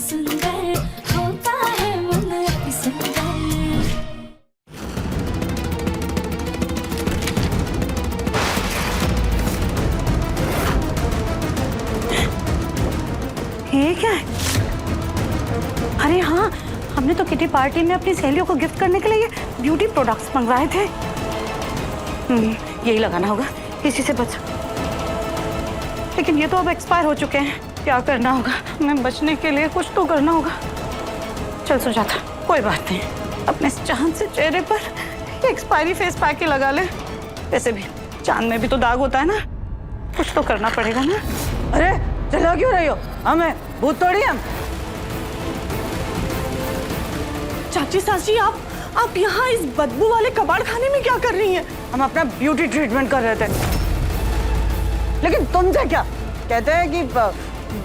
सुंदर होता है मन अति सुंदर। ये क्या है? अरे हाँ, हमने तो किटी पार्टी में अपनी सहेलियों को गिफ्ट करने के लिए ये ब्यूटी प्रोडक्ट्स मंगवाए थे। यही लगाना होगा, इसी से बच। लेकिन ये तो अब एक्सपायर हो चुके हैं। क्या करना होगा? मैं बचने के लिए कुछ तो करना होगा। चल सुजाता, कोई बात नहीं, अपने चांद से चेहरे पर एक्सपायरी फेस पैक ही लगा ले। वैसे भी चांद में भी तो दाग होता है ना, कुछ तो करना पड़ेगा ना। अरे चला क्यों रही हो? हमें भूत तोड़ी हम। चाची सासी, आप यहाँ इस बदबू वाले कबाड़ खाने में क्या कर रही हैं? हम अपना ब्यूटी ट्रीटमेंट कर रहे थे। लेकिन तुमसे क्या? कहते हैं कि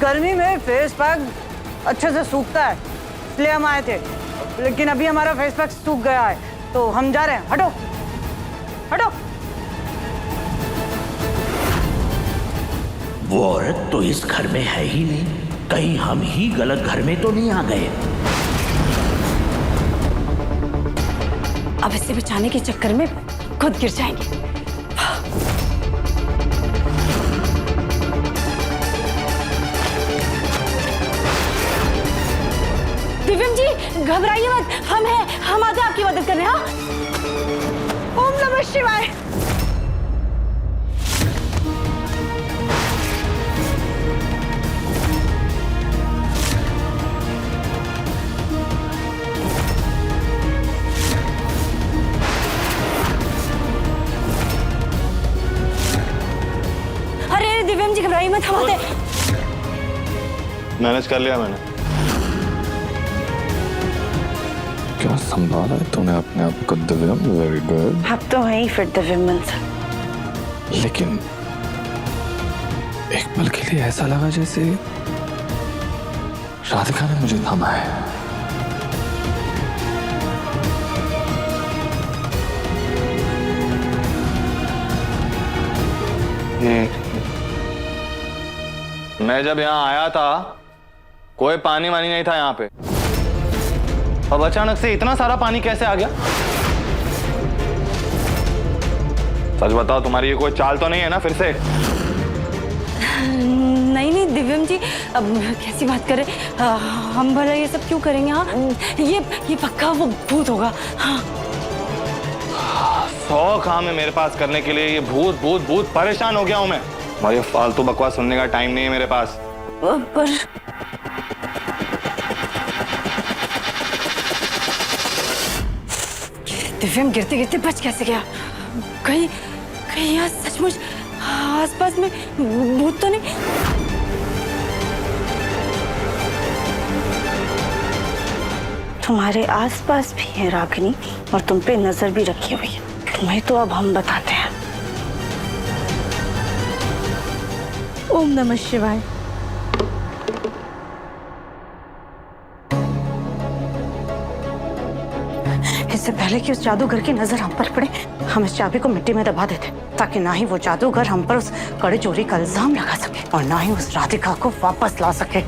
गर्मी में फेस पैक अच्छे से सूखता है, इसलिए हम आए थे। लेकिन अभी हमारा फेस पैक सूख गया है, तो हम जा रहे हैं। हटो हटो। वो औरत तो इस घर में है ही नहीं, कहीं हम ही गलत घर में तो नहीं आ गए। अब इसे बचाने के चक्कर में खुद गिर जाएंगे। दिव्यम जी, घबराइए मत, हम हैं, हम आते आपकी मदद करने। हाँ, ओम नमः शिवाय। अरे दिव्यम जी, घबराइए मत, हम आते। मैनेज कर लिया मैंने। क्या संभाला है तूने अपने आप को दिव्यम? Very good. अब तो है ही फिर दिव्यम मिल सकता। लेकिन एक पल के लिए ऐसा लगा जैसे राधिका ने मुझे थामा है। मैं जब यहाँ आया था कोई पानी वानी नहीं था यहाँ पे, अब अचानक से इतना सारा पानी कैसे आ गया? सच बताओ, तुम्हारी ये कोई चाल तो नहीं है ना फिर से? नहीं नहीं दिव्यम जी, अब कैसी बात करें, हम भला ये सब क्यों करेंगे? हाँ, ये पक्का वो भूत होगा। हाँ, 100 काम है मेरे पास करने के लिए। ये भूत भूत भूत, परेशान हो गया हूं मैं। और ये फालतू बकवास सुनने का टाइम नहीं है मेरे पास। पर दिव्यम गिरते गिरते बच कैसे गया? कहीं यहाँ सचमुच आसपास में भूत तो नहीं? तुम्हारे आसपास भी है रागिनी, और तुम पे नजर भी रखी हुई है। तुम्हें तो अब हम बताते हैं। ओम नमः शिवाय। इससे पहले कि उस जादूगर की नजर हम पर पड़े, हम इस चाबी को मिट्टी में दबा देते, ताकि ना ही वो जादूगर हम पर उस कड़े चोरी का इल्जाम लगा सके और ना ही उस राधिका को वापस ला सके।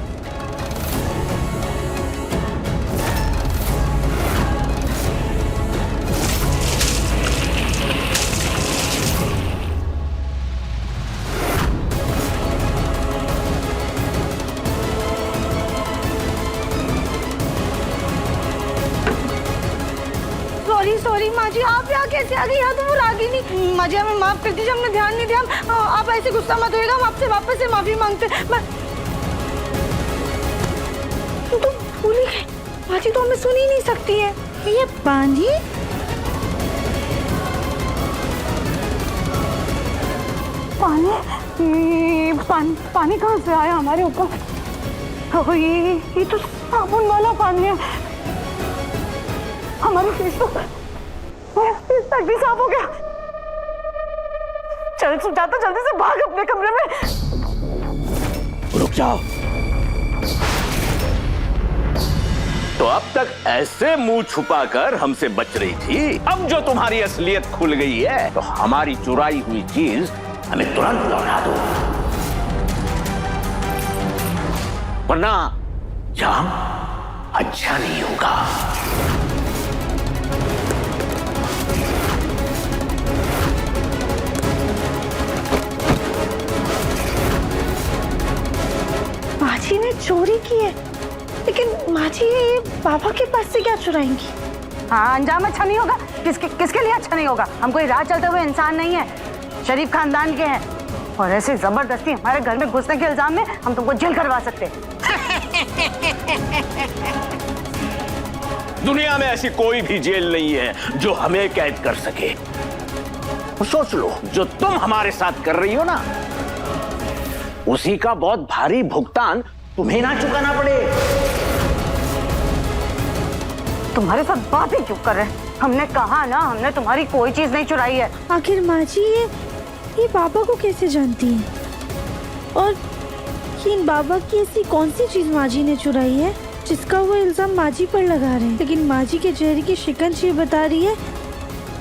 सॉरी माँ जी, आप यहाँ कैसे आ गई? यहाँ तो वो रागिनी। माँ जी हमें माफ कर दीजिए, हमने ध्यान नहीं दिया। आप ऐसे गुस्सा मत होइएगा, हम आपसे वापस से माफी मांगते। तो भूल ही गई माँ जी, तो हमें सुन ही नहीं सकती है ये पानी। पानी कहाँ से आया हमारे ऊपर? ये तो साबुन वाला पानी है। हमारे फेस तक भी साफ हो गया। चल सुजाता, जल्दी से भाग अपने कमरे में। रुक जाओ। तो अब तक ऐसे मुंह छुपाकर हमसे बच रही थी, अब जो तुम्हारी असलियत खुल गई है तो हमारी चुराई हुई चीज हमें तुरंत लौटा दो, वरना जाम अच्छा नहीं होगा। माजी ने चोरी की है, लेकिन माजी ये बाबा के पास से क्या चुराएंगी? हाँ, अंजाम अच्छा नहीं होगा। किसके लिए अच्छा नहीं होगा? हम कोई राह चलते हुए इंसान नहीं है, शरीफ खानदान के हैं, और ऐसे जबरदस्ती हमारे घर में घुसने के इल्जाम में हम तुमको जेल करवा सकते हैं। दुनिया में ऐसी कोई भी जेल नहीं है जो हमें कैद कर सके। और सोच लो, जो तुम हमारे साथ कर रही हो ना, उसी का बहुत भारी भुगतान तुम्हें ना चुकाना पड़े। तुम्हारे साथ बात ही क्यों कर रहे हैं? हमने कहा ना, हमने तुम्हारी कोई चीज नहीं चुराई है। आखिर माजी ये बाबा को कैसे जानती हैं? और ये इन बाबा की ऐसी कौन सी चीज माजी ने चुराई है जिसका वो इल्जाम माजी पर लगा रहे हैं? लेकिन माजी के चेहरे की शिकंज ये बता रही है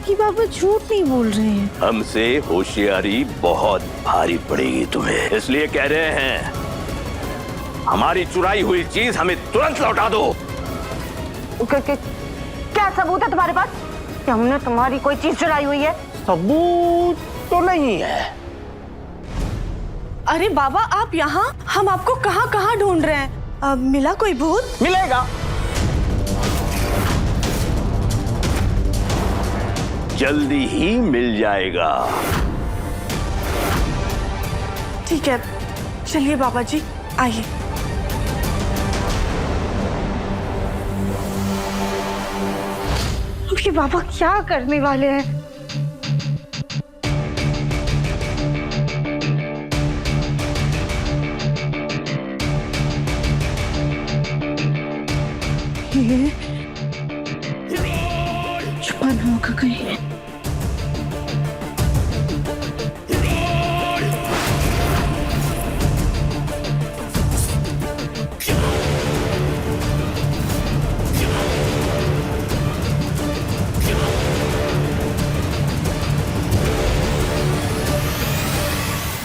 कि बाबा झूठ नहीं बोल रहे हैं। हमसे होशियारी बहुत भारी पड़ेगी तुम्हें, इसलिए कह रहे हैं हमारी चुराई हुई चीज हमें तुरंत लौटा दो। क्या सबूत है तुम्हारे पास कि हमने तुम्हारी कोई चीज चुराई हुई है? सबूत तो नहीं है। अरे बाबा, आप यहाँ? हम आपको कहाँ कहाँ ढूंढ रहे हैं। मिला कोई भूत? मिलेगा, जल्दी ही मिल जाएगा। ठीक है, चलिए बाबा जी, आइए। ये बाबा क्या करने वाले हैं? ये छुपाना होगा कहीं।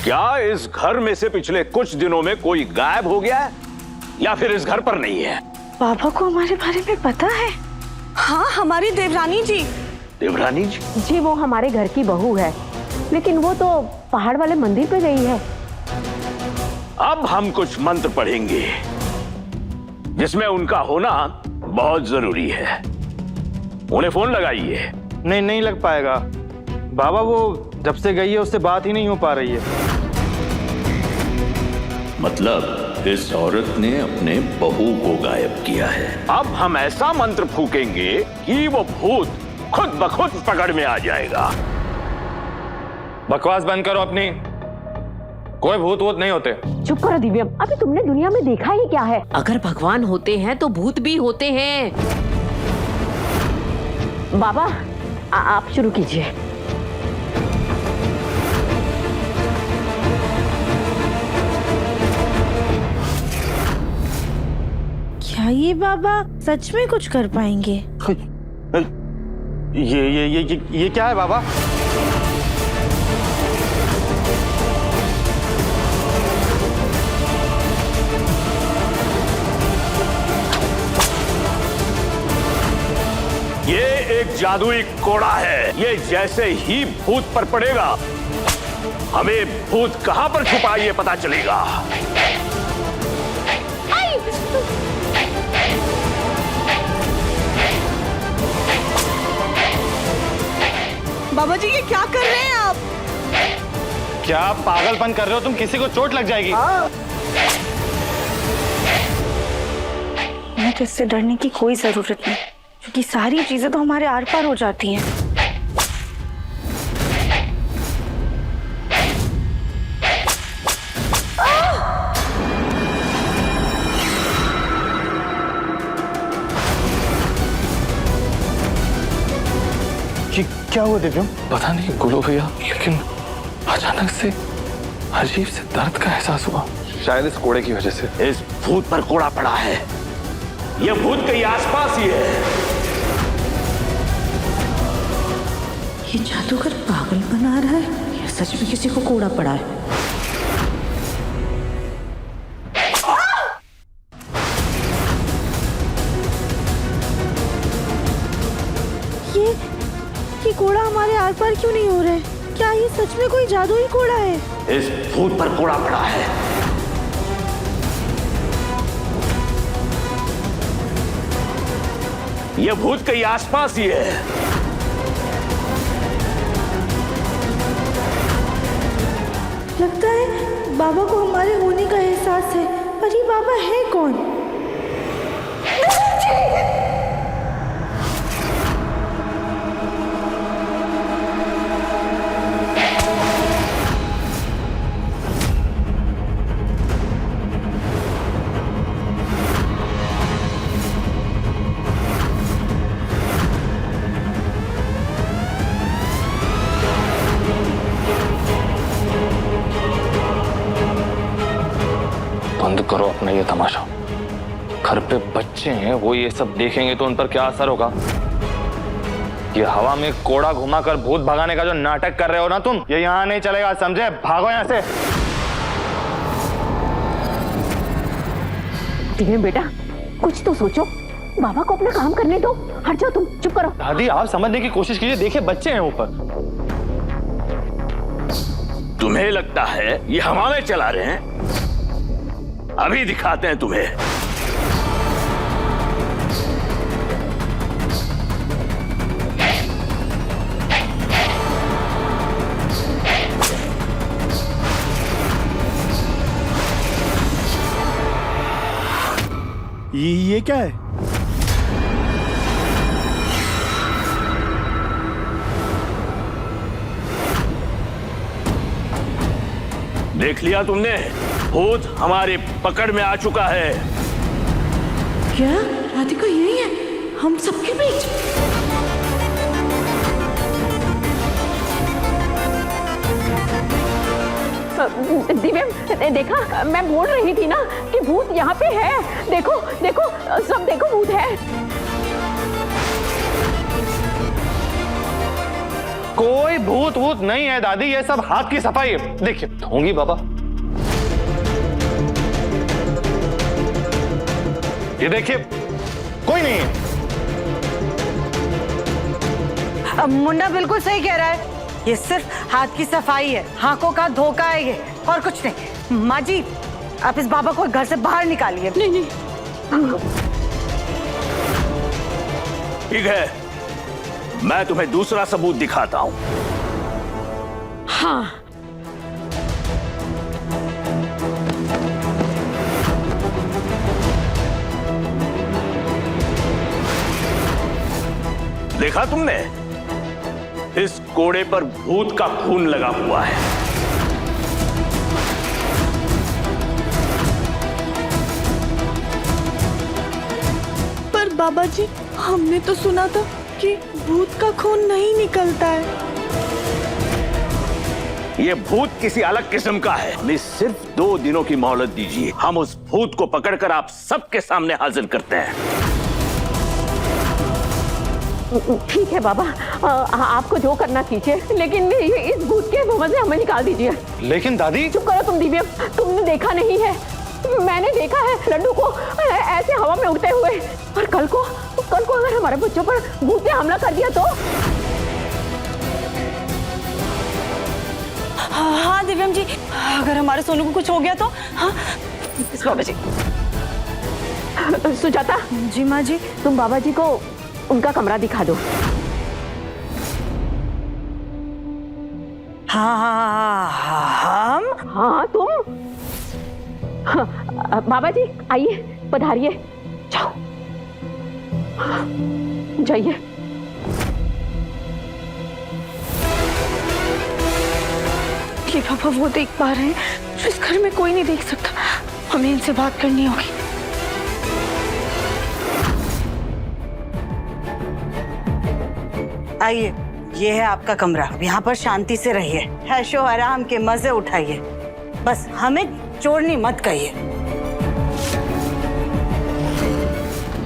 क्या इस घर में से पिछले कुछ दिनों में कोई गायब हो गया है, या फिर इस घर पर नहीं है? बाबा को हमारे बारे में पता है? हाँ, हमारी देवरानी जी। देवरानी जी? जी, वो हमारे घर की बहू है, लेकिन वो तो पहाड़ वाले मंदिर पे गई है। अब हम कुछ मंत्र पढ़ेंगे जिसमें उनका होना बहुत जरूरी है। उन्हें फोन लगाइए। नहीं लग पाएगा बाबा, वो जब से गई है उससे बात ही नहीं हो पा रही है। मतलब इस औरत ने अपने बहू को गायब किया है। अब हम ऐसा मंत्र फूकेंगे कि वो भूत खुद ब खुद पकड़ में आ जाएगा। बकवास बंद करो अपनी, कोई भूत वूत नहीं होते। चुप करो दिव्यम, अभी तुमने दुनिया में देखा ही क्या है? अगर भगवान होते हैं तो भूत भी होते हैं। बाबा, आप शुरू कीजिए। क्या ये बाबा सच में कुछ कर पाएंगे? ये क्या है बाबा? ये एक जादुई कोड़ा है। ये जैसे ही भूत पर पड़ेगा, हमें भूत कहां पर छुपा है ये पता चलेगा। बाबा जी, ये क्या कर रहे हैं आप? क्या पागलपन कर रहे हो तुम? किसी को चोट लग जाएगी। हमें तो इससे डरने की कोई जरूरत नहीं, क्योंकि सारी चीजें तो हमारे आर पार हो जाती हैं। क्या हुआ दिव्यम? पता नहीं गुरु भैया, लेकिन अचानक से अजीब से दर्द का एहसास हुआ। शायद इस कोड़े की वजह से। इस भूत पर कोड़ा पड़ा है। ये भूत कहीं आसपास ही है। ये जादूगर पागल बना रहा है या सच में किसी को कोड़ा पड़ा है? आर पार क्यों नहीं हो रहे? क्या ये सच में कोई जादुई कोड़ा है? इस भूत पर कोड़ा पड़ा है। ये भूत कहीं आसपास ही है। लगता है बाबा को हमारे होने का एहसास है, पर ये बाबा है कौन? बंद करो अपना ये तमाशा। घर पे बच्चे हैं, वो ये सब देखेंगे तो उन पर क्या असर होगा? ये हवा में कोड़ा घुमाकर भूत भगाने का जो नाटक कर रहे हो ना तुम, ये यहाँ नहीं चलेगा, समझे? भागो यहाँ से। दिव्यम बेटा, कुछ तो सोचो। बाबा को अपना काम करने दो। हट जाओ, तुम चुप करो। दादी आप समझने की कोशिश कीजिए, देखिए बच्चे हैं ऊपर। तुम्हें लगता है ये हवा में चला रहे हैं? अभी दिखाते हैं तुम्हें। ये क्या है? देख लिया तुमने? भूत हमारे पकड़ में आ चुका है। क्या राधिका यही है हम सबके बीच? दिव्यम देखा, मैं बोल रही थी ना कि भूत यहाँ पे है। देखो देखो, सब देखो, भूत है। कोई भूत वूत नहीं है दादी, ये सब हाथ की सफाई है। देखिए होंगी बाबा, ये देखिए कोई नहीं है। मुन्ना बिल्कुल सही कह रहा है, ये सिर्फ हाथ की सफाई है, आंखों का धोखा है ये, और कुछ नहीं। माँ जी, आप इस बाबा को घर से बाहर निकालिए। नहीं। ठीक है, मैं तुम्हें दूसरा सबूत दिखाता हूं। हाँ, देखा तुमने? इस कोड़े पर भूत का खून लगा हुआ है। पर बाबा जी, हमने तो सुना था कि भूत का खून नहीं निकलता है। ये भूत किसी अलग किस्म का है। हमें सिर्फ 2 दिनों की मोहलत दीजिए, हम उस भूत को पकड़कर आप सबके सामने हाजिर करते हैं। ठीक है बाबा, आपको जो करना कीजिए, लेकिन इस भूत के मुंह से हमें निकाल दीजिए। लेकिन दादी। चुप करो तुम दिव्यम, तुमने देखा नहीं है, मैंने देखा है लड्डू को ऐसे हवा में उड़ते हुए। और कल को अगर हमारे बच्चों पर भूत ने हमला कर दिया तो? हाँ दिव्यम जी, अगर हमारे सोनू को कुछ हो गया तो? हाँ बाबा जी। सुजाता जी माँ जी। तुम बाबा जी को उनका कमरा दिखा दो। हाँ तुम। हाँ, बाबा जी आइए, पधारिए, जाओ जाइए। ये पापा वो देख पा रहे हैं जो इस घर में कोई नहीं देख सकता। हमें इनसे बात करनी होगी। आइए, ये है आपका कमरा। अब यहाँ पर शांति से रहिए, ऐशो आराम के मजे उठाइए। बस हमें चोरनी मत कहिए।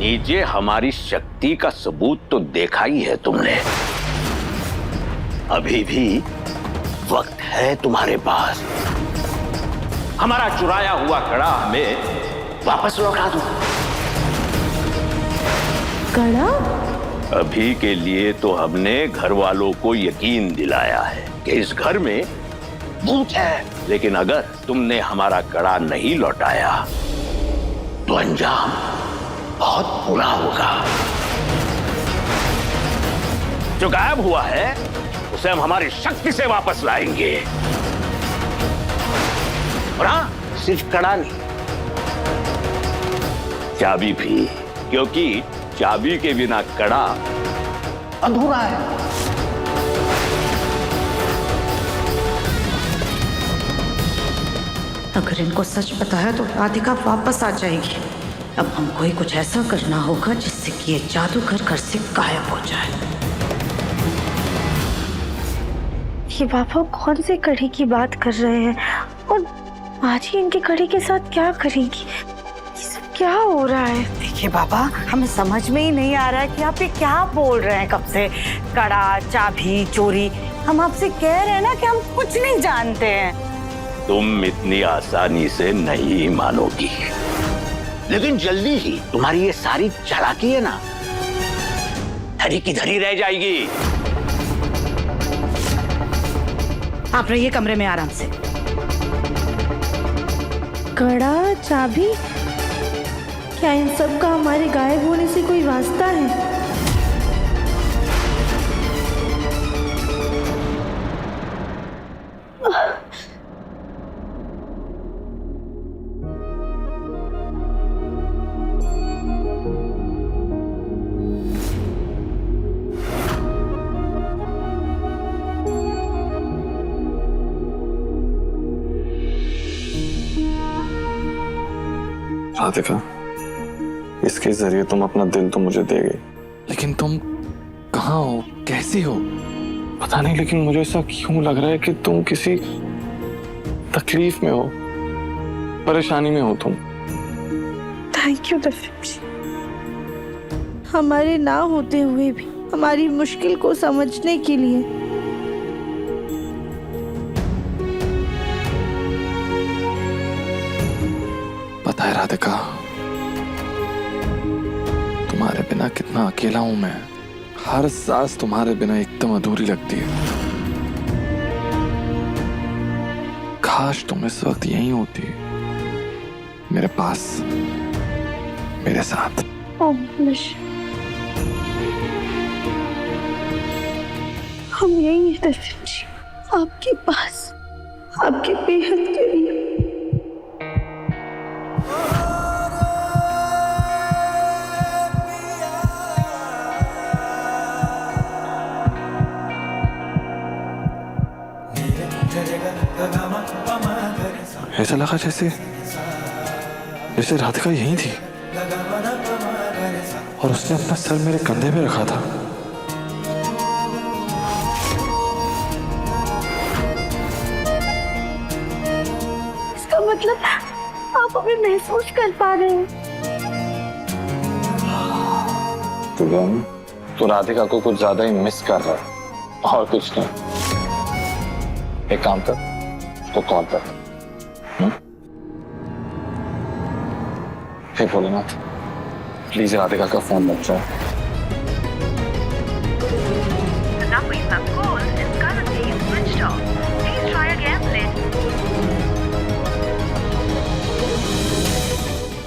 नीचे हमारी शक्ति का सबूत तो देखा ही है तुमने। अभी भी वक्त है तुम्हारे पास। हमारा चुराया हुआ कड़ा हमें वापस लौटा दो। कड़ा? अभी के लिए तो हमने घर वालों को यकीन दिलाया है कि इस घर में भूत है, लेकिन अगर तुमने हमारा कड़ा नहीं लौटाया तो अंजाम बहुत बुरा होगा। जो गायब हुआ है उसे हम हमारी शक्ति से वापस लाएंगे। और हाँ, सिर्फ कड़ा नहीं, चाबी भी, क्योंकि चाबी के बिना कड़ा अधूरा है। अगर इनको सच पता है तो राधिका वापस आ जाएगी। अब हमको ही कुछ ऐसा करना होगा जिससे कि ये जादूगर घर से गायब हो जाए। ये पापा कौन से कड़ी की बात कर रहे हैं और माजी इनकी कड़ी के साथ क्या करेगी? ये सब क्या हो रहा है? देखिए बाबा, हमें समझ में ही नहीं आ रहा है कि आप ये क्या बोल रहे हैं कब से। कड़ा, चाबी, चोरी, हम आपसे कह रहे हैं ना कि हम कुछ नहीं जानते हैं। तुम इतनी आसानी से नहीं मानोगी, लेकिन जल्दी ही तुम्हारी ये सारी चालाकी है ना, धरी की धरी रह जाएगी। आप रहिए कमरे में आराम से। कड़ा, चाबी, क्या इन सब का हमारे गायब होने से कोई वास्ता है? राधिका, इसके जरिए तुम अपना दिल तो मुझे दे गई, लेकिन तुम कहाँ हो, कैसी हो पता नहीं, लेकिन मुझे ऐसा क्यों लग रहा है कि तुम किसी तकलीफ में हो, परेशानी में हो तुम। थैंक यू दफिम जी, हमारे ना होते हुए भी हमारी मुश्किल को समझने के लिए। पता है राधिका, तुम्हारे बिना कितना अकेला हूं मैं। हर सांस तुम्हारे बिना एकदम अधूरी लगती है। काश तुम इस वक्त यहीं होती, मेरे पास, मेरे साथ। हम यहीं हैं दफिम जी, आपके पास, आपके बेहद करीब। ऐसा लगा जैसे राधिका यहीं थी और उसने अपना सर मेरे कंधे पे रखा था। इसका मतलब आप अभी महसूस कर पा रहे हैं? तो राधिका को कुछ ज्यादा ही मिस कर रहा है और कुछ नहीं। एक काम कर, उसको कॉल कर। हे भोलेनाथ, प्लीज राधिका का फोन लग जाए।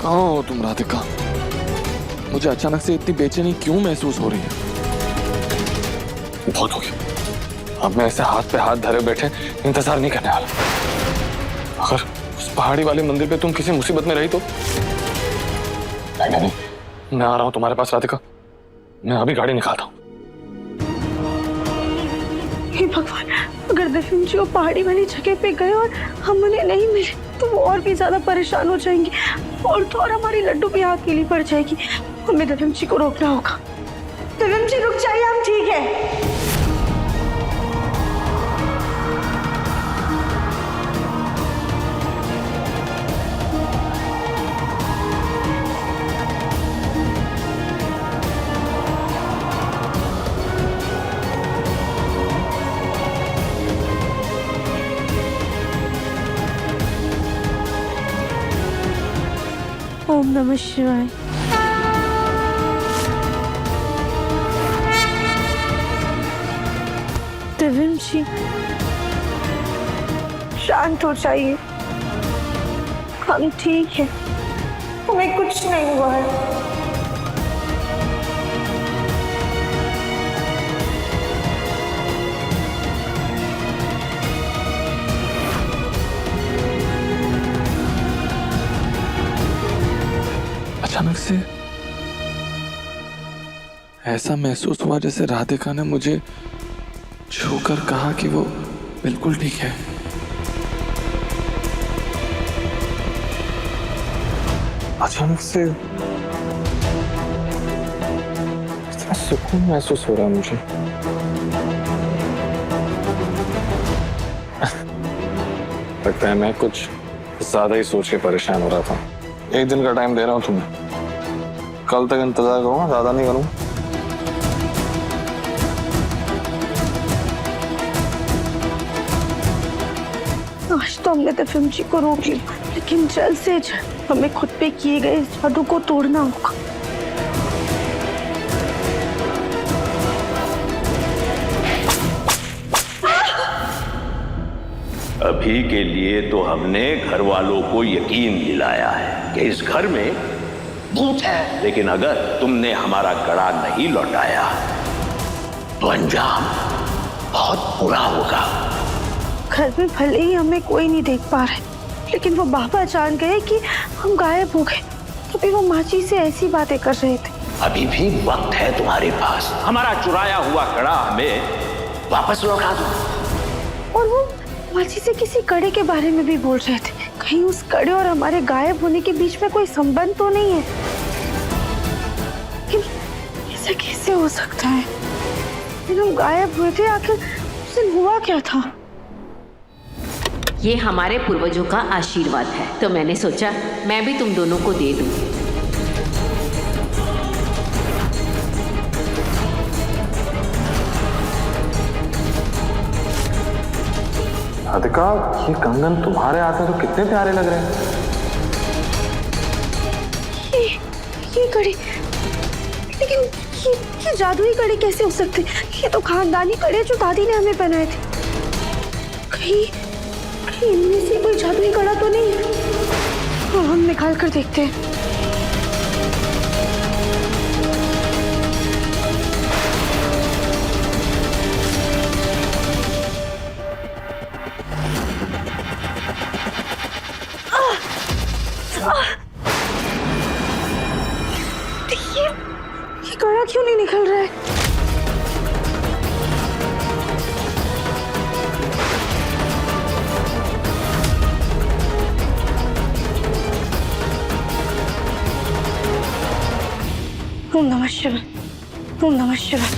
कहाँ हो तुम राधिका? मुझे अचानक से इतनी बेचैनी क्यों महसूस हो रही है? बहुत हो गया, अब मैं ऐसे हाथ पे हाथ धरे बैठे इंतजार नहीं करने वाला। अगर उस पहाड़ी वाले मंदिर पे तुम किसी मुसीबत में रही तो? नहीं, मैं आ रहा हूं तुम्हारे पास राधिका, मैं अभी गाड़ी निकालता हूँ। हे भगवान, अगर दफिम जी वो पहाड़ी वाली जगह पे गए और हम उन्हें नहीं मिले तो वो और भी ज्यादा परेशान हो जाएंगे और तो और हमारी लड्डू भी अकेली पड़ जाएगी। हमें दफिम जी को रोकना होगा। दफिम जी रुक जाइए, हम ठीक है। ओम नमः शिवाय। जान तो चाहिए। हम ठीक है, हमें कुछ नहीं हुआ है। अचानक से ऐसा महसूस हुआ जैसे राधिका ने मुझे छूकर कहा कि वो बिल्कुल ठीक है। अचानक से इतना सुकून महसूस हो रहा है मुझे। लगता है मैं कुछ ज्यादा ही सोच के परेशान हो रहा था। एक दिन का टाइम दे रहा हूं तुम्हें, कल तक इंतजार करूंगा, ज्यादा नहीं करूंगा। आज तो हमने दफिमची को रोक लिया, लेकिन जल्द से जल्द हमें खुद पे किए गए इस जादू को तोड़ना होगा। अभी के लिए तो हमने घर वालों को यकीन दिलाया है कि इस घर में भूत है, लेकिन अगर तुमने हमारा कड़ा नहीं लौटाया तो अंजाम बहुत बुरा होगा। घर में भले ही हमें कोई नहीं देख पा रहे, लेकिन वो बाबा जान गए कि हम गायब हो गए, तभी वो माची से ऐसी बातें कर रहे थे। अभी भी वक्त है तुम्हारे पास, हमारा चुराया हुआ कड़ा हमें वापस लौटा दो। और वो माची से किसी कड़े के बारे में भी बोल रहे थे। कहीं उस कड़े और हमारे गायब होने के बीच में कोई संबंध तो नहीं है? लेकिन ऐसा कैसे हो सकता है? हम गायब हुए थे, आखिर उस दिन हुआ क्या था? ये हमारे पूर्वजों का आशीर्वाद है, तो मैंने सोचा मैं भी तुम दोनों को दे दूं। राधिका, ये कंगन तुम्हारे हाथ में तो कितने प्यारे लग रहे हैं। ये कड़ी, लेकिन ये जादुई कड़ी कैसे हो सकते? ये तो खानदानी कड़े जो दादी ने हमें पहनाए थे। कहीं इनमें से कोई जादुई कड़ा तो नहीं है? हाँ, हम निकाल कर देखते हैं। ये कड़ा क्यों नहीं निकल रहा है? ओम नमः शिवाय, ओम नमः शिवाय।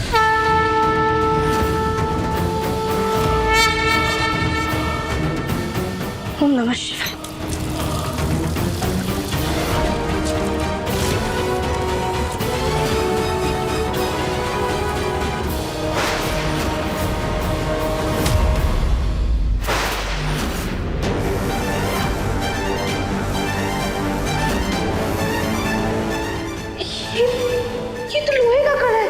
ओम नमः शिवाय। ये तो लोहे का कड़ा है।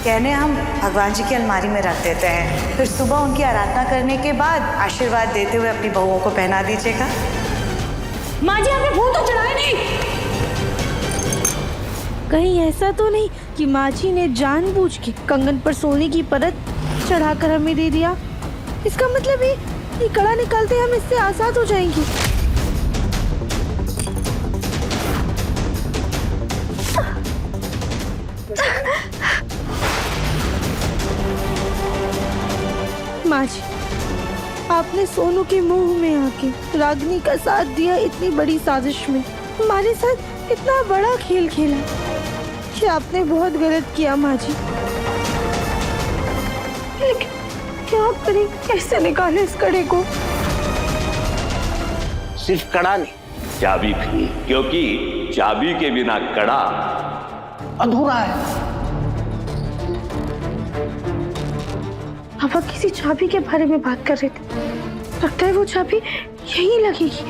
कहने हम भगवान जी की अलमारी में रख देते हैं, फिर सुबह उनकी आराधना करने के बाद आशीर्वाद देते हुए अपनी बहुओं को पहना दीजिएगा। माँ जी, आपने फूल तो चढ़ाए नहीं। कहीं ऐसा तो नहीं कि माची ने जानबूझ के कंगन पर सोने की परत चढ़ाकर हमें दे दिया? इसका मतलब ये कड़ा निकालते हम इससे आजाद हो जाएंगे। माँ जी, आपने सोनू के मुंह में आके रागिनी का साथ दिया इतनी बड़ी साजिश में, हमारे साथ इतना बड़ा खेल खेला। ये आपने बहुत गलत किया माँ जी। लेकिन क्या करें, कैसे निकाले इस कड़े को? सिर्फ कड़ा नहीं, चाबी भी, क्योंकि चाबी के बिना कड़ा अधूरा है। पापा किसी चाबी के बारे में बात कर रहे थे। लगता है वो चाबी यहीं लगेगी।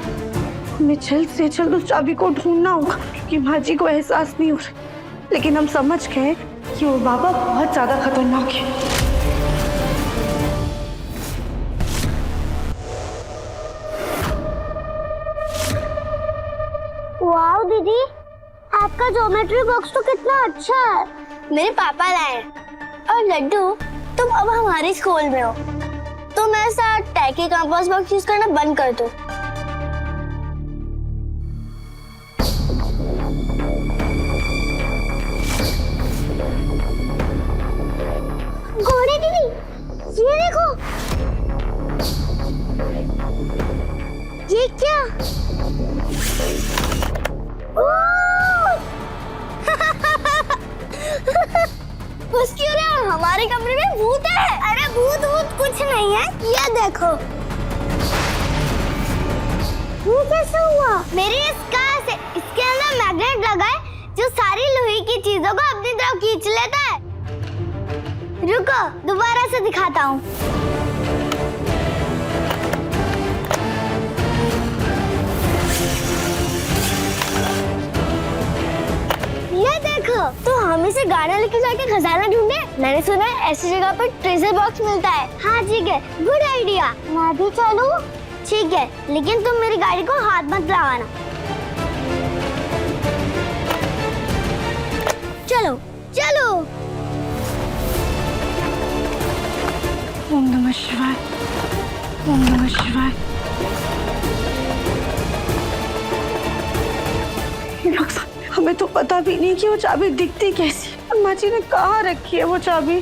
हमें जल्द से जल्द उस चाबी को ढूंढना होगा, क्योंकि माँ जी को एहसास नहीं हो रहा। लेकिन हम समझ गए कि वो बाबा बहुत ज्यादा खतरनाक है। वाओ दीदी, आपका ज्योमेट्री बॉक्स तो कितना अच्छा है। मेरे पापा लाए। और लड्डू, तुम अब हमारे स्कूल में हो, तो मैं साथ टैकी कंपास बॉक्स यूज करना बंद कर दो। घोड़े दीदी, ये देखो, ये क्या? बस क्यों रहा? हमारे कमरे में भूत है। अरे भूत भूत कुछ नहीं है, ये देखो। ये कैसे हुआ? मेरी इस कार से इसके अंदर मैग्नेट लगा है जो सारी लोहे की चीजों को अपनी तरफ खींच लेता है। रुको, दोबारा से दिखाता हूँ। ये देखो, तो हम इसे गाना लेके जाके खजाना ढूंढे। मैंने सुना है ऐसी जगह पर ट्रेजर बॉक्स मिलता है। हाँ ठीक है, गुड आइडिया। मैं भी चलूं? ठीक है, लेकिन तुम मेरी गाड़ी को हाथ मत लगाना। चलो चलो। ओम नमः शिवाय, ओम नमः शिवाय। हमें तो पता भी नहीं कि वो चाबी दिखती कैसी। अम्मा जी ने कहाँ रखी है वो चाबी?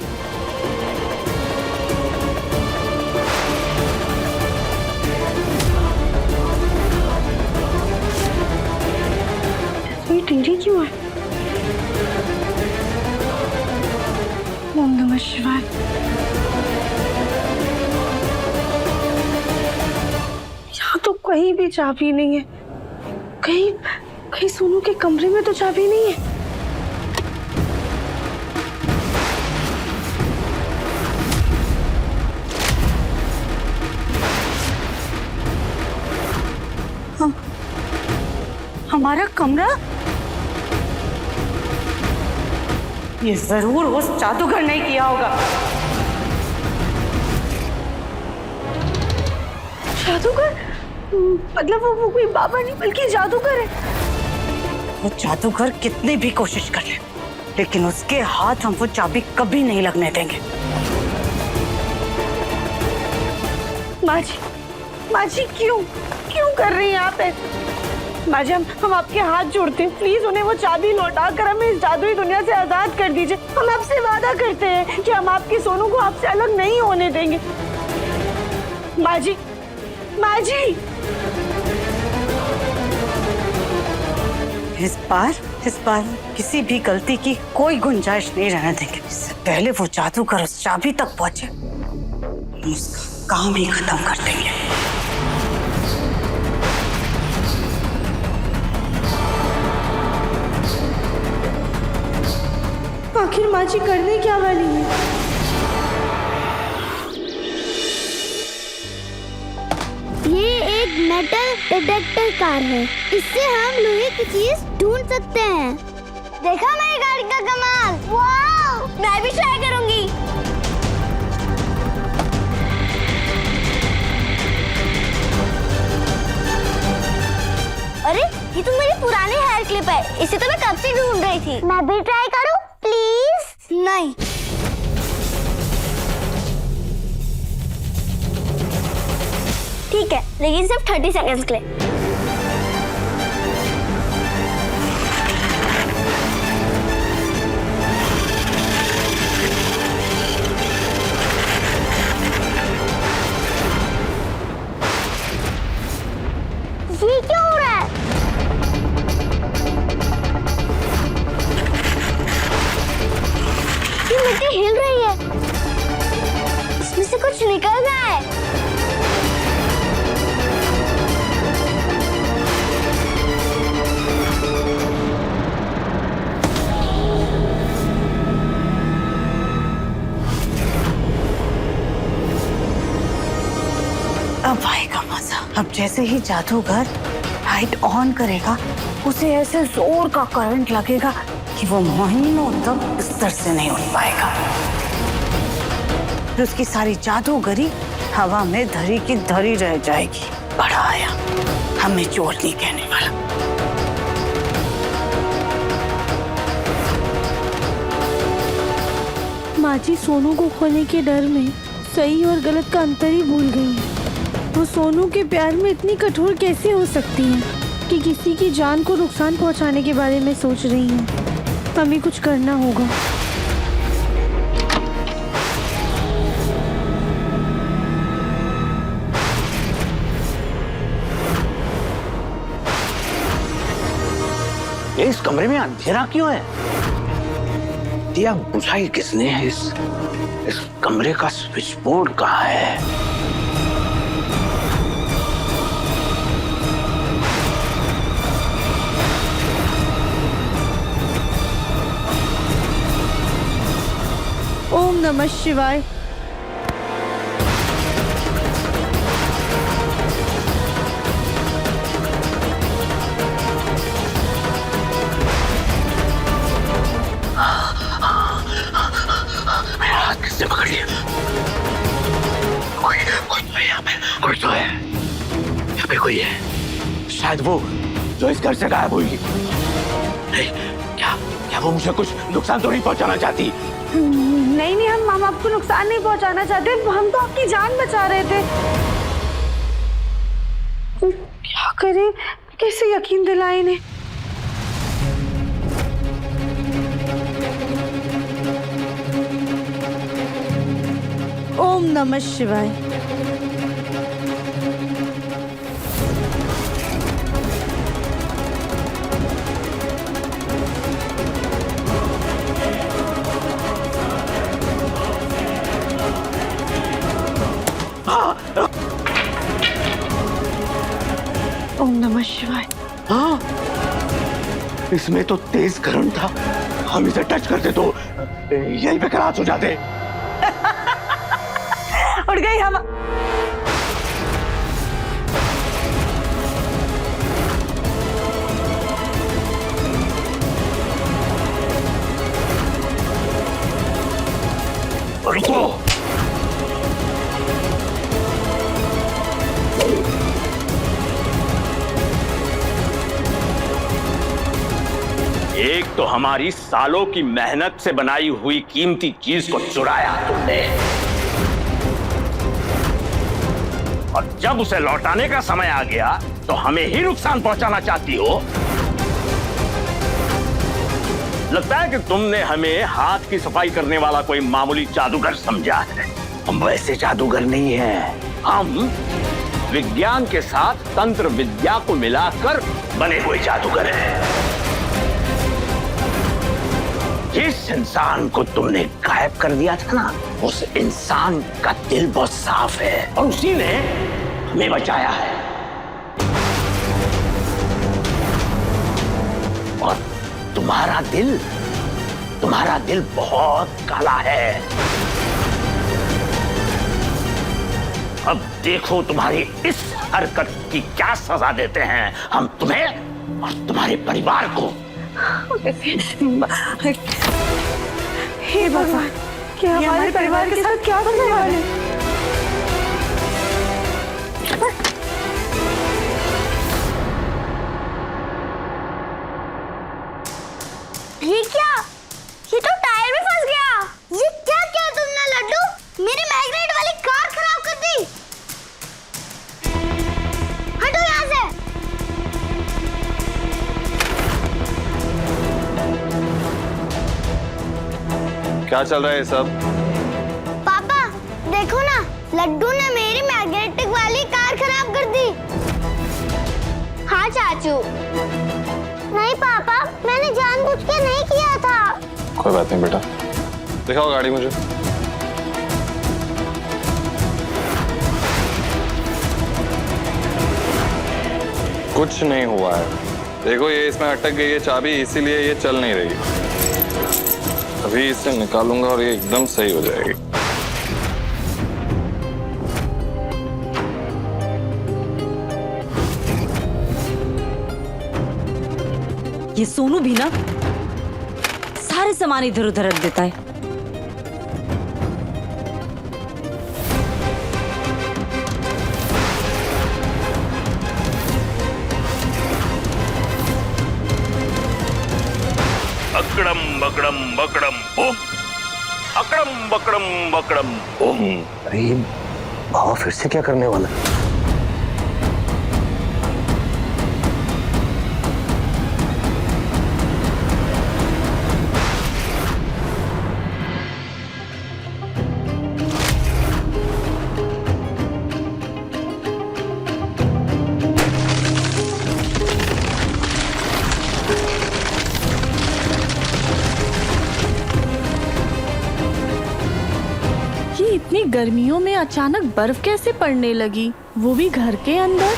ये टेढ़ी क्यों है? ओम नमः शिवाय। यहाँ तो कहीं भी चाबी नहीं है। कहीं सोनू के कमरे में तो चाबी नहीं है। हमारा कमरा? ये जरूर उस जादूगर ने किया होगा। जादूगर? मतलब वो कोई बाबा नहीं बल्कि जादूगर है। वो जादूगर कितनी भी कोशिश कर ले, लेकिन उसके हाथ हम वो चाबी कभी नहीं लगने देंगे। माँ जी क्यों कर रही हैं आप ऐसे? माँ जी, हम आपके हाथ जोड़ते हैं, प्लीज उन्हें वो चाबी लौटा कर हमें इस जादुई दुनिया से आजाद कर दीजिए। हम आपसे वादा करते हैं कि हम आपके सोनू को आपसे अलग नहीं होने देंगे। माँ जी, इस बार किसी भी गलती की कोई गुंजाइश नहीं रहने देंगे। इससे पहले वो जादूगर उस चाबी तक पहुंचे, उसका काम ही खत्म कर देंगे। आखिर माँ जी करने क्या वाली है? ये एक मेटल डिटेक्टर कार है। इससे हम लोहे की चीज ढूंढ सकते हैं। देखा मेरी गाड़ी का कमाल? वाओ! मैं भी ट्राई करूंगी। अरे ये तो मेरी पुरानी हेयर क्लिप है। इसे तो मैं कब से ढूंढ रही थी। मैं भी ट्राई करूं प्लीज? नहीं। ठीक है, लेकिन सिर्फ 30 सेकंड्स के लिए। ये क्यों हो रहा है? ये मिट्टी हिल रही है। इसमें से कुछ निकल रहा है। अब आएगा मजा। अब जैसे ही जादूगर लाइट ऑन करेगा, उसे ऐसे जोर का करंट लगेगा कि वो महीनों तक बिस्तर से नहीं उठ पाएगा। फिर उसकी सारी जादूगरी हवा में धरी की धरी रह जाएगी। बड़ा आया, हमें चोर नहीं कहने वाला। माजी सोनू को खोने के डर में सही और गलत का अंतर ही भूल गई है। वो सोनू के प्यार में इतनी कठोर कैसे हो सकती है कि किसी की जान को नुकसान पहुंचाने के बारे में सोच रही है। हमें कुछ करना होगा। ये इस कमरे में अंधेरा क्यों है? दिया बुझाई किसने है? इस कमरे का स्विच बोर्ड कहाँ है? ओम नमः शिवाय। मेरा हाथ किसने पकड़ लिया? कोई तो है यहाँ पे, कोई तो है यहाँ पे, कोई है शायद वो जो इस घर से गायब हुई। नहीं, क्या वो मुझे कुछ नुकसान तो नहीं पहुंचाना चाहती? नहीं, हम आपको नुकसान नहीं पहुंचाना चाहते, हम तो आपकी जान बचा रहे थे। क्या करें, कैसे यकीन दिलाए इन्हें? ओम नमः शिवाय। ओम नमः शिवाय। हाँ, इसमें तो तेज करंट था। हम इसे टच करते तो यहीं पे कराच हो जाते। उड़ गई हवा। रुको, एक तो हमारी सालों की मेहनत से बनाई हुई कीमती चीज को चुराया तुमने, और जब उसे लौटाने का समय आ गया तो हमें ही नुकसान पहुंचाना चाहती हो। लगता है कि तुमने हमें हाथ की सफाई करने वाला कोई मामूली जादूगर समझा है। हम वैसे जादूगर नहीं हैं। हम विज्ञान के साथ तंत्र विद्या को मिलाकर बने हुए जादूगर हैं। जिस इंसान को तुमने गायब कर दिया था ना, उस इंसान का दिल बहुत साफ है और उसी ने हमें बचाया है। और तुम्हारा दिल बहुत काला है। अब देखो तुम्हारी इस हरकत की क्या सजा देते हैं हम तुम्हें और तुम्हारे परिवार को। हे भगवान, क्या हमारे परिवार के साथ क्या होने वाला है? ये क्या? ये तो टायर में फंस गया। ये क्या किया तुमने लड्डू? मेरी मैग्नेट वाली कार खराब कर दी। हटो यहाँ से। क्या चल रहा है ये सब? पापा देखो ना, लड्डू ने मेरी मैग्नेटिक वाली कार खराब कर दी। हाँ चाचू। नहीं पापा, मैंने जानबूझ के नहीं किया था। कोई बात नहीं बेटा, दिखाओ गाड़ी मुझे। कुछ नहीं हुआ है। देखो ये इसमें अटक गई है चाबी, इसीलिए ये चल नहीं रही। अभी इसे निकालूंगा और ये एकदम सही हो जाएगी। ये सोनू भी ना सारे सामान इधर उधर रख देता है। अकड़म बकड़म बकड़म बूम। अकड़म बकड़म बकड़म ओम। अरे ये बाबा फिर से क्या करने वाला है? इतनी गर्मियों में अचानक बर्फ कैसे पड़ने लगी, वो भी घर के अंदर?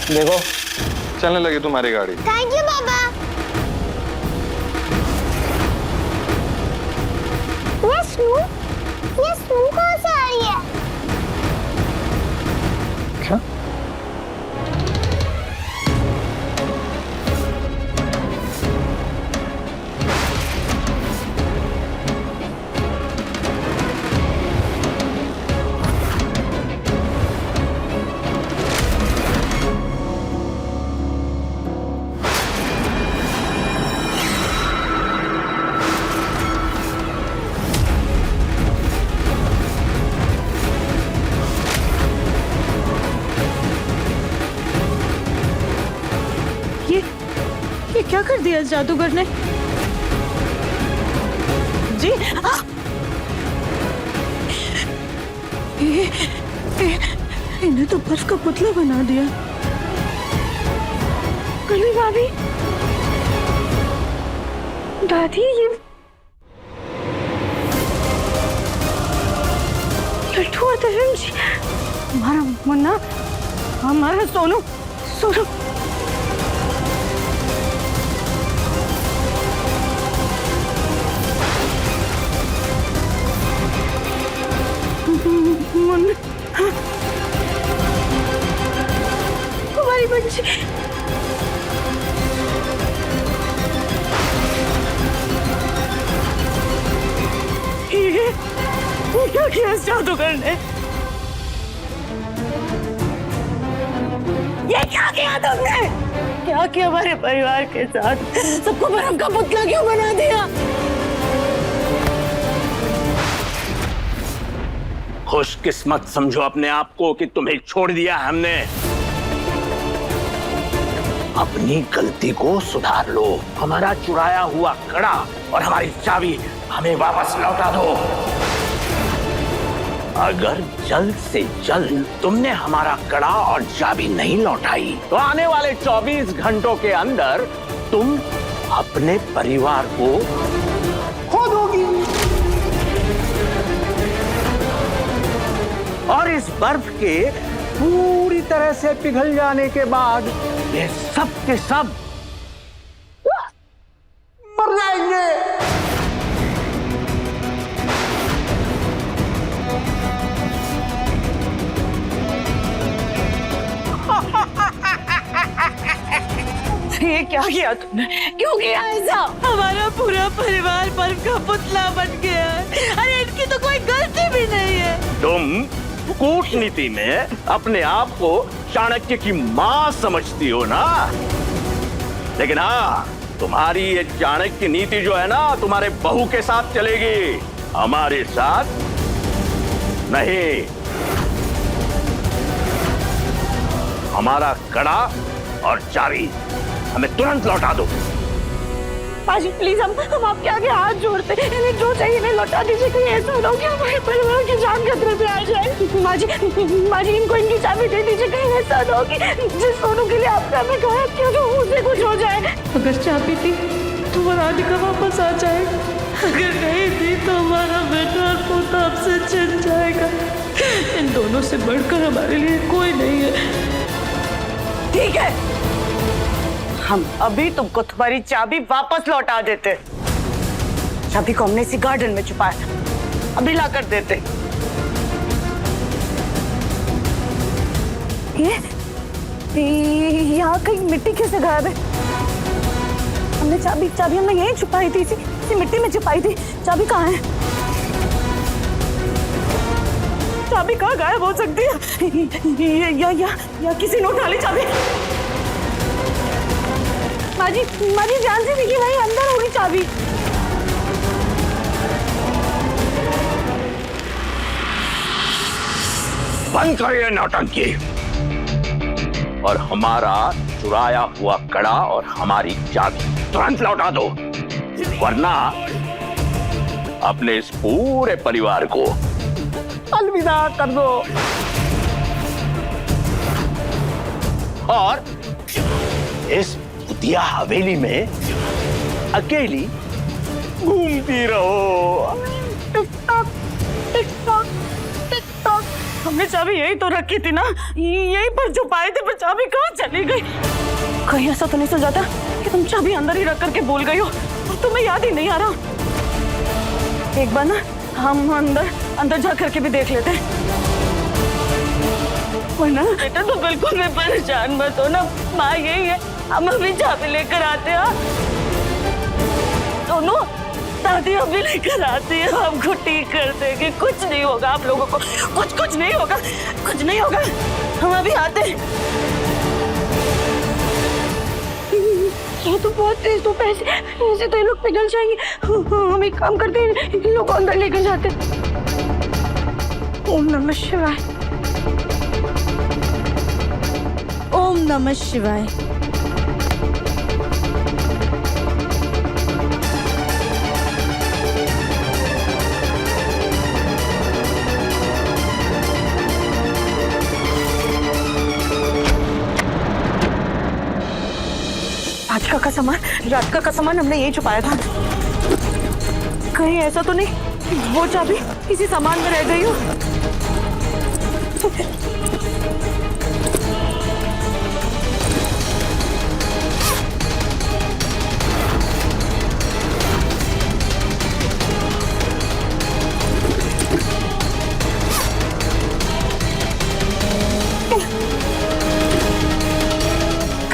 देखो चलने लगी तुम्हारी गाड़ी। थैंक यू बाबा। ये स्नू कहाँ से आ रही है? क्या? ये क्या कर दिया इस जादूगर ने? जी इन्हें तो बर्फ का पुतला बना दिया। कली भाभी, दादी, ये लट्टू और तरुण जी, हमारा मुन्ना, हमारा सोनू सोनू हमारी बच्ची। ये क्या किया इस जादूगर ने? ये क्या किया तुमने? क्या किया हमारे परिवार के साथ? सबको बर्फ का पुतला क्यों बना दिया? खुशकिस्मत समझो अपने आप को कि तुम्हें छोड़ दिया हमने। अपनी गलती को सुधार लो। हमारा चुराया हुआ कड़ा और हमारी चाबी हमें वापस लौटा दो। अगर जल्द से जल्द तुमने हमारा कड़ा और चाबी नहीं लौटाई तो आने वाले 24 घंटों के अंदर तुम अपने परिवार को खो दोगी। और इस बर्फ के पूरी तरह से पिघल जाने के बाद ये सब के सब मर जाएंगे। ये क्या किया तुमने? क्यों किया ऐसा? हमारा पूरा परिवार बर्फ का पुतला बन गया है। अरे इनकी तो कोई गलती भी नहीं है। तुम कूटनीति में अपने आप को चाणक्य की मां समझती हो ना, लेकिन हाँ, तुम्हारी ये चाणक्य नीति जो है ना तुम्हारे बहू के साथ चलेगी, हमारे साथ नहीं। हमारा कड़ा और चाबी हमें तुरंत लौटा दो। माजी प्लीज, हम आपके आगे हाथ जोड़ते हैं। इन्हें जो चाहिए इन्हें लौटा दीजिए। कहीं ऐसा ना हो कि हमारे परिवार की जान खतरे में आ जाए। माजी इनको इनकी चाबी दे दीजिए। कहीं ऐसा ना हो कि जिस सोनू के लिए आपने हमें कहा किया तो उसे कुछ हो जाए। अगर चाबी थी तो राधिका वापस आ जाएगा, अगर नहीं थी तो हमारा बेटा और पोता आपसे छिन जाएगा। इन दोनों से बढ़कर हमारे लिए कोई नहीं है। ठीक है, हम अभी तुमको तुम्हारी चाबी वापस लौटा देते। चाबी को हमने इसी गार्डन में छुपाया था, अभी ला कर देते। ये यहाँ कहीं मिट्टी कैसे गायब है? हमने चाबी हमने यहीं छुपाई थी, इसी मिट्टी में छुपाई थी। चाबी कहाँ है? चाबी कहाँ गायब हो सकती है? या किसी ने उठा ली चाबी। माजी ध्यान से देखिए, वहीं अंदर होगी चाबी। बंद कर ये नौटंकी और हमारा चुराया हुआ कड़ा और हमारी चाबी तुरंत लौटा दो, वरना अपने इस पूरे परिवार को अलविदा कर दो और इस भूतिया हवेली में अकेली घूमती रहो। TikTok, TikTok, TikTok. हमने चाबी यही तो रखी थी ना, यहीं पर छुपाए थे, पर चाबी कहाँ चली गई? कहीं ऐसा तो नहीं सोचा था कि तुम चाबी अंदर ही रख करके भूल गई हो और तुम्हें याद ही नहीं आ रहा? एक बार ना हम अंदर जा करके भी देख लेते हैं। वरना बेटा तो बिल्कुल भी परेशान मत हो ना, माँ यही है, हम अभी चाबी लेकर आते हैं। दोनों दादी अभी लेकर आती है, हमको ठीक कर देंगे, कुछ नहीं होगा आप लोगों को, कुछ नहीं होगा, कुछ नहीं होगा, हम अभी आते हैं। ये तो बहुत तेज धूप है, ऐसे तो ये लोग पिघल जाएंगे। हम एक काम करते हैं, इन लोग को अंदर लेकर जाते हैं। ओम नमः शिवाय, ओम नमः शिवाय। रात का सामान हमने यही छुपाया था। कहीं ऐसा तो नहीं वो चाबी किसी सामान में रह गई हो?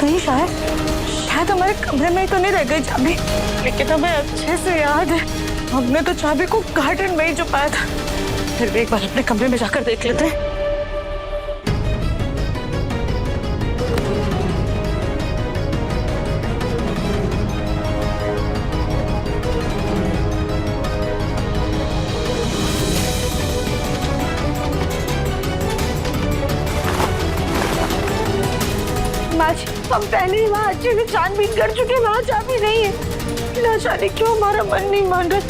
कहीं शायद हमारे कमरे में ही तो नहीं रह गई चाबी, लेकिन हमें अच्छे से याद है हमने तो चाबी को गार्डन में ही छुपाया था। फिर भी एक बार अपने कमरे में जाकर देख लेते हैं। हम पहले ही वहाँ अच्छे से छानबीन कर चुके, वहाँ चाबी नहीं है। ना जाने क्यों हमारा मन नहीं मान रहा।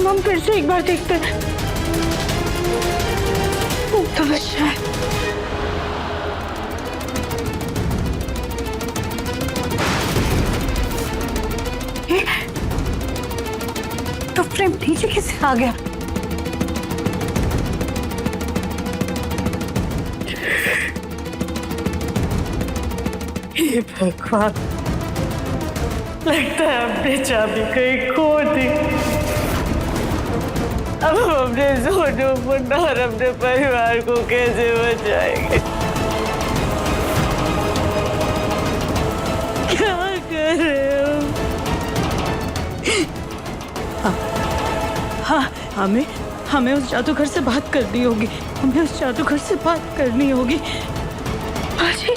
हम फिर से एक बार देखते हैं। तो अच्छा है। तो फ्रेम नीचे कैसे आ गया? हे भगवान, लगता है हमने चाबी कहीं खो दी। अब हम अपने सोनू मुन्ना और अपने परिवार को कैसे बचाएंगे? क्या कर रहे हो? हाँ, हमें उस जादूगर से बात करनी होगी। हमें उस जादूगर से बात करनी होगी। बाजी,